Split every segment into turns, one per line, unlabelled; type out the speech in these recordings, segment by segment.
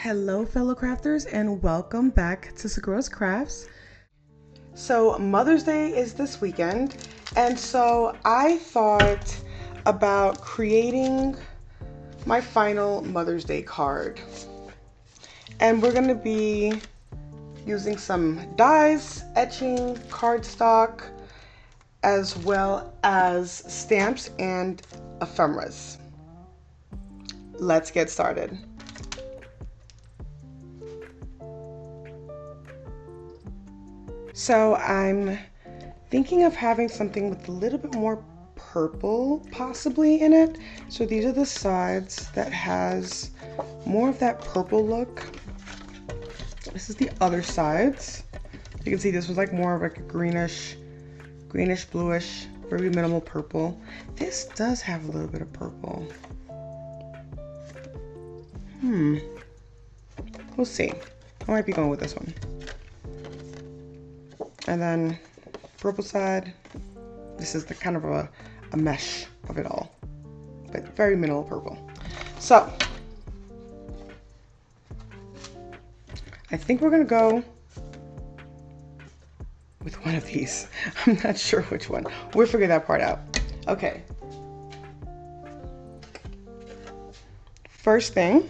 Hello fellow crafters and welcome back to Segura's Crafts. So Mother's Day is this weekend, and so I thought about creating my final Mother's Day card. And we're going to be using some dies, etching, cardstock, as well as stamps and ephemeras. Let's get started. So I'm thinking of having something with a little bit more purple possibly in it. So these are the sides that has more of that purple look. This is the other sides. You can see this was like more of like a greenish, bluish, very minimal purple. This does have a little bit of purple. We'll see. I might be going with this one. And then purple side, this is the kind of a mesh of it all, but very minimal purple. So I think we're gonna go with one of these. I'm not sure which one. We'll figure that part out. Okay. First thing,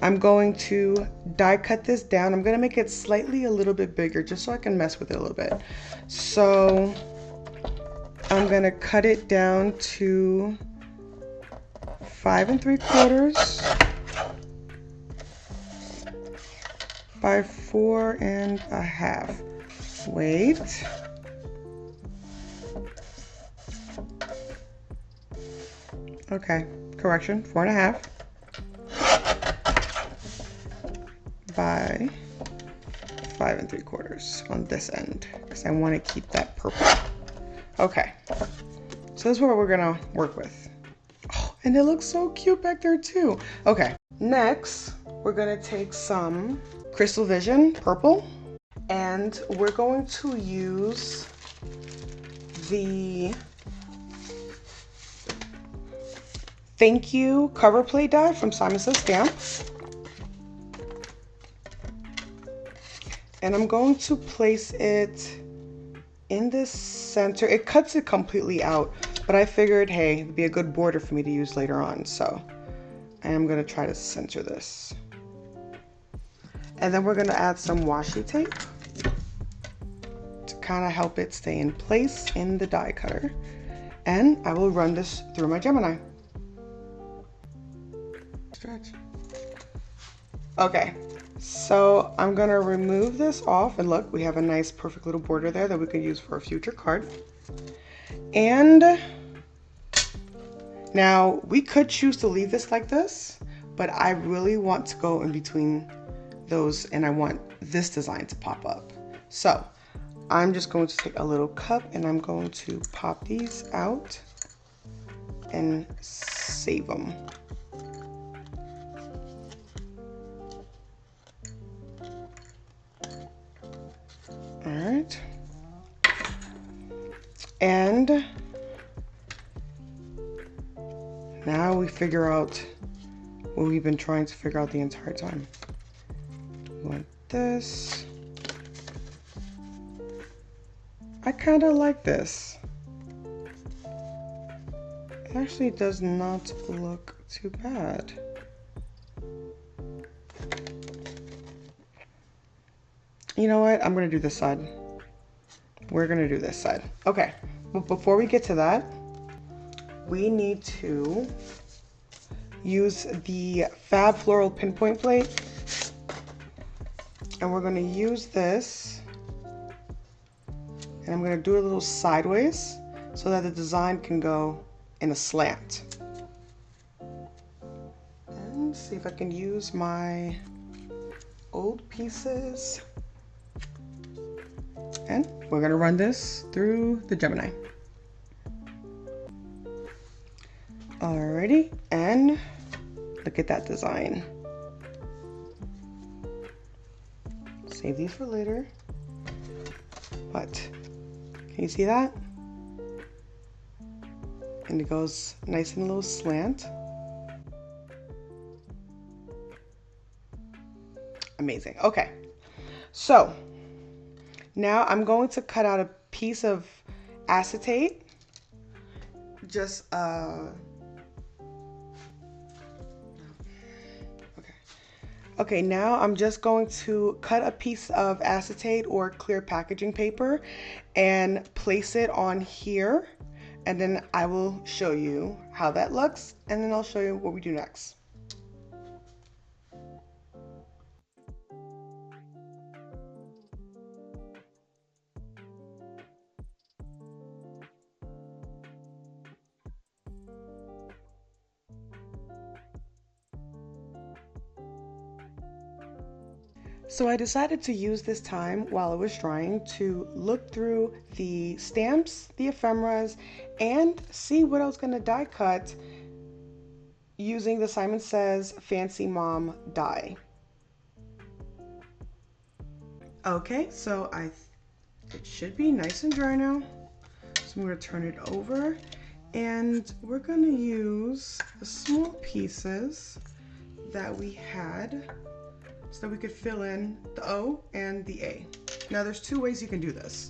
I'm going to die cut this down. I'm gonna make it slightly a little bit bigger just so I can mess with it a little bit. So I'm gonna cut it down to 5 3/4 by 4 1/2. Wait. Okay, correction, 4 1/2. By 5 3/4 on this end because I want to keep that purple. Okay, so this is what we're gonna work with. Oh, and it looks so cute back there too. Okay, next we're gonna take some Crystal Vision Purple and we're going to use the Thank You cover plate die from Simon Says Stamps. And I'm going to place it in the center. It cuts it completely out, but I figured, hey, it'd be a good border for me to use later on. So I am gonna try to center this. And then we're gonna add some washi tape to kind of help it stay in place in the die cutter. And I will run this through my Gemini. Stretch. Okay. So I'm gonna remove this off, and look, we have a nice perfect little border there that we could use for a future card. And now we could choose to leave this like this, but I really want to go in between those and I want this design to pop up. So I'm just going to take a little cup and I'm going to pop these out and save them. All right, and now we figure out what we've been trying to figure out the entire time. We want this. I kind of like this. It actually does not look too bad. You know what? I'm gonna do this side. We're gonna do this side. Okay, but before we get to that, we need to use the Fab Floral Pinpoint Plate. And we're gonna use this. And I'm gonna do it a little sideways so that the design can go in a slant. And see if I can use my old pieces. And we're gonna run this through the Gemini. Alrighty, and look at that design. Save these for later. But can you see that? And it goes nice and a little slant. Amazing. Okay, so now I'm going to cut out a piece of acetate. Just okay. Okay, now I'm just going to cut a piece of acetate or clear packaging paper and place it on here, and then I will show you how that looks, and then I'll show you what we do next. So I decided to use this time while it was drying to look through the stamps, the ephemeras, and see what I was going to die cut using the Simon Says Fancy Mom die. Okay, so it should be nice and dry now. So I'm going to turn it over, and we're going to use the small pieces that we had so that we could fill in the O and the A. Now there's two ways you can do this.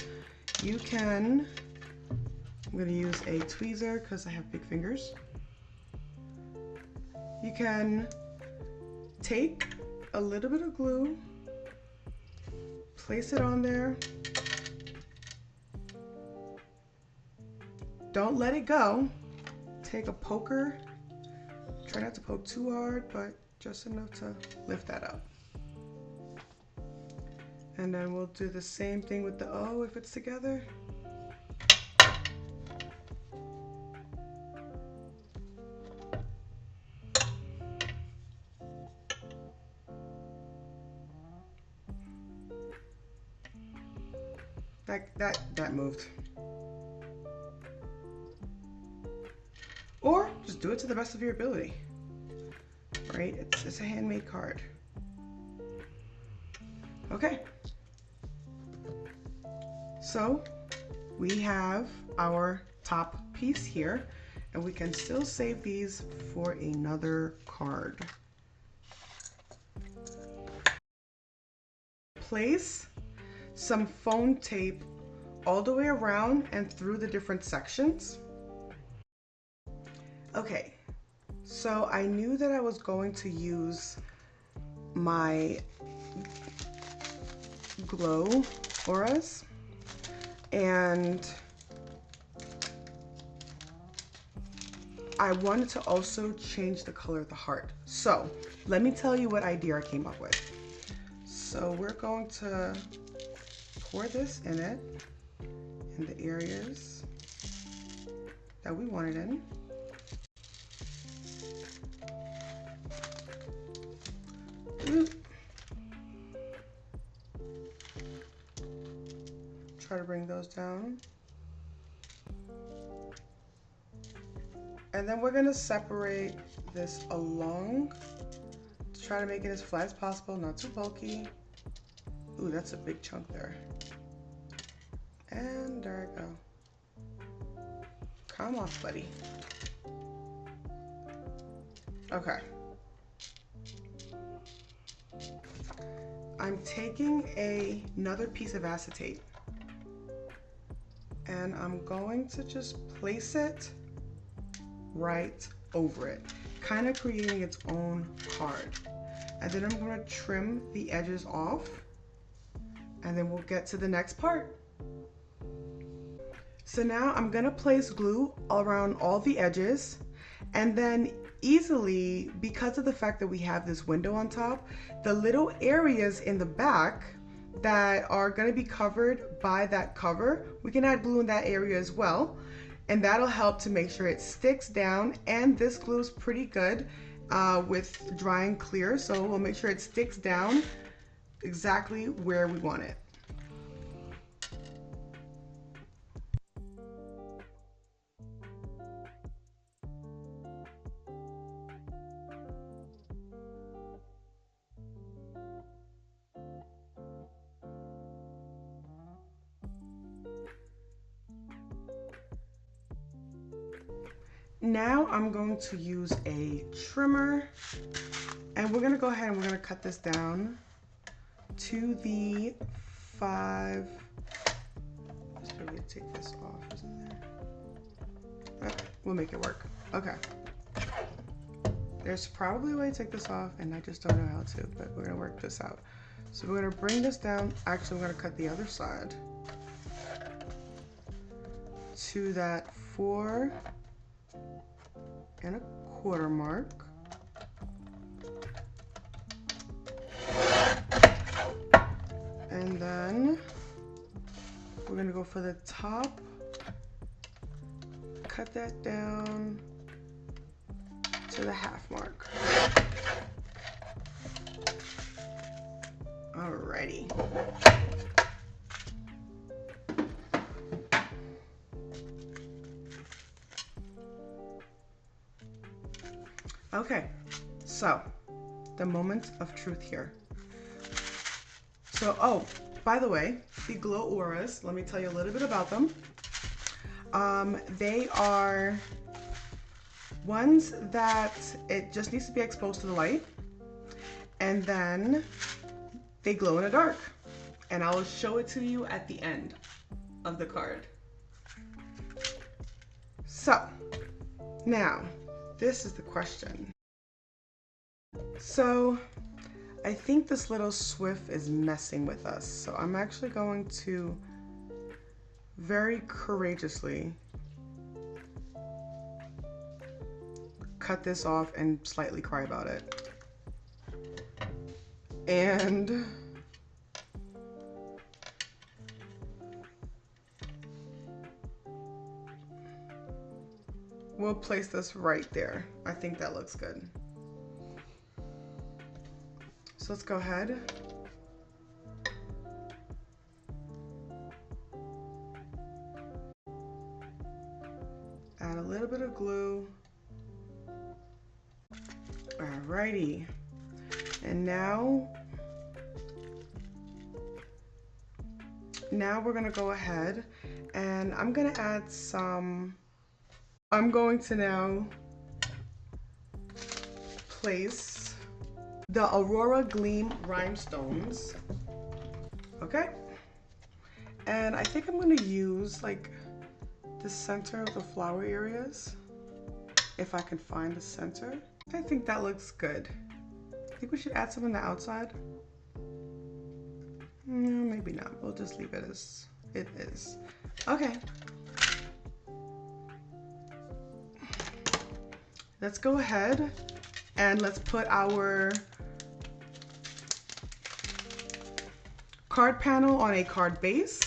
You can, I'm going to use a tweezer because I have big fingers. You can take a little bit of glue, place it on there. Don't let it go. Take a poker. Try not to poke too hard, but just enough to lift that up. And then we'll do the same thing with the O if it's together. That moved. Or just do it to the best of your ability. Right? It's a handmade card. Okay. So we have our top piece here, and we can still save these for another card. Place some foam tape all the way around and through the different sections. Okay, so I knew that I was going to use my glow auras, and I wanted to also change the color of the heart. So let me tell you what idea I came up with. So we're going to pour this in it, in the areas that we want it in. Try to bring those down. And then we're gonna separate this along to try to make it as flat as possible, not too bulky. Ooh, that's a big chunk there. And there we go. Come on, buddy. Okay. I'm taking another piece of acetate, and I'm going to just place it right over it, kind of creating its own card. And then I'm going to trim the edges off, and then we'll get to the next part. So now I'm going to place glue around all the edges, and then easily, because of the fact that we have this window on top, the little areas in the back that are going to be covered by that cover, we can add glue in that area as well, and that'll help to make sure it sticks down. And this glue is pretty good with drying clear, so we'll make sure it sticks down exactly where we want it. Now I'm going to use a trimmer, and we're going to go ahead and we're going to cut this down to the 5. Let's maybe take this off, isn't there? Okay, we'll make it work. Okay. There's probably a way to take this off, and I just don't know how to, but we're gonna work this out. So we're gonna bring this down. Actually, I'm gonna cut the other side to that 4 1/4 mark. And then we're gonna go for the top, cut that down to the 1/2 mark. Alrighty. Okay, so the moment of truth here. So, oh, by the way, the Glow Auras, let me tell you a little bit about them. They are ones that it just needs to be exposed to the light, and then they glow in the dark. And I will show it to you at the end of the card. So, now, this is the question. So, I think this little Swift is messing with us. So I'm actually going to very courageously cut this off and slightly cry about it. And we'll place this right there. I think that looks good. So let's go ahead. Add a little bit of glue. Alrighty. And now we're gonna go ahead and I'm gonna add some, I'm going to now place the Aurora Gleam Rhinestones. Okay. And I think I'm gonna use like the center of the flower areas. If I can find the center. I think that looks good. I think we should add some on the outside. No, maybe not. We'll just leave it as it is. Okay. Let's go ahead and let's put our card panel on a card base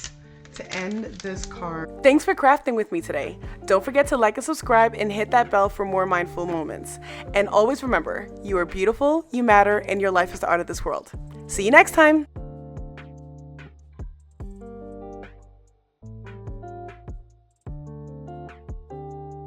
to end this card. Thanks for crafting with me today. Don't forget to like and subscribe and hit that bell for more mindful moments. And always remember, you are beautiful, you matter, and your life is the art of this world. See you next time.